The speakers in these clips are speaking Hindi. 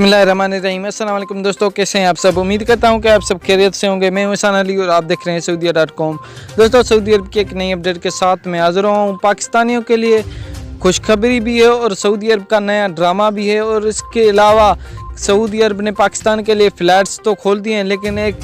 बिस्मिल्लाहिर्रहमानिर्रहीम। अस्सलाम वालेकुम दोस्तों, कैसे हैं आप सब। उम्मीद करता हूं कि आप सब खैरियत से होंगे। मैं हुसैन अली और आप देख रहे हैं सऊदीया.com। दोस्तों, सऊदी अरब की एक नई अपडेट के साथ मैं हाज़िर हूं। पाकिस्तानियों के लिए खुशखबरी भी है और सऊदी अरब का नया ड्रामा भी है। और इसके अलावा सऊदी अरब ने पाकिस्तान के लिए फ़्लैट्स तो खोल दिए हैं, लेकिन एक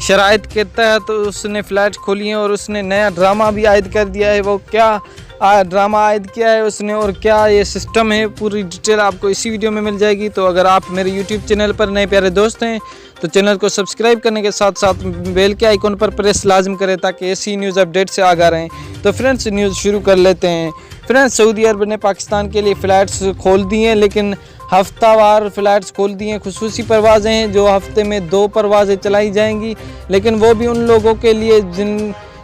शराइत के तहत तो उसने फ़्लैट खोली हैं और उसने नया ड्रामा भी आयद कर दिया है। वो क्या ड्रामा आयद किया है उसने और क्या ये सिस्टम है, पूरी डिटेल आपको इसी वीडियो में मिल जाएगी। तो अगर आप मेरे यूट्यूब चैनल पर नए प्यारे दोस्त हैं तो चैनल को सब्सक्राइब करने के साथ साथ बेल के आइकॉन पर प्रेस लाजम करें ताकि ऐसी न्यूज़ अपडेट से आगाह रहें। तो फ्रेंड्स, न्यूज़ शुरू कर लेते हैं। फ्रेंड्स, सऊदी अरब ने पाकिस्तान के लिए फ़्लैट्स खोल दिए हैं, लेकिन हफ्तावार फ़्लैट्स खोल दिए हैं। खुसूसी परवाज़ें हैं जो हफ्ते में 2 परवाज़ें चलाई जाएंगी, लेकिन वो भी उन लोगों के लिए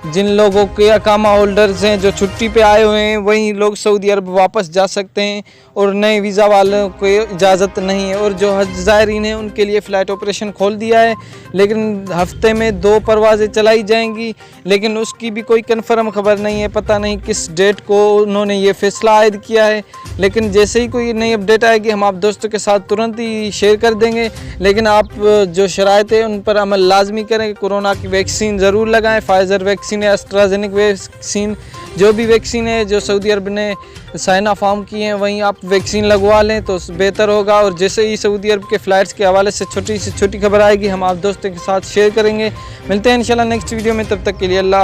जिन लोगों के अकामा होल्डर्स हैं जो छुट्टी पे आए हुए हैं, वही लोग सऊदी अरब वापस जा सकते हैं और नए वीज़ा वालों को इजाज़त नहीं है। और जो हज ज़ायरीन हैं उनके लिए फ़्लाइट ऑपरेशन खोल दिया है, लेकिन हफ्ते में 2 परवाज़ें चलाई जाएंगी, लेकिन उसकी भी कोई कन्फर्म खबर नहीं है। पता नहीं किस डेट को उन्होंने ये फ़ैसला आयद किया है, लेकिन जैसे ही कोई नई अपडेट आएगी हम आप दोस्तों के साथ तुरंत ही शेयर कर देंगे। लेकिन आप जो शराइत है उन पर अमल लाजमी करें। कोरोना की वैक्सीन ज़रूर लगाएं, फाइज़र वैक्सीन है, एस्ट्राजेनिक वैक्सीन, जो भी वैक्सीन है जो सऊदी अरब ने साइन ऑफ की हैं वहीं आप वैक्सीन लगवा लें तो बेहतर होगा। और जैसे ही सऊदी अरब के फ़्लाइट्स के हवाले से छोटी से छोटी खबर आएगी हम आप दोस्तों के साथ शेयर करेंगे। मिलते हैं इंशाल्लाह नेक्स्ट वीडियो में, तब तक के लिए अल्लाह।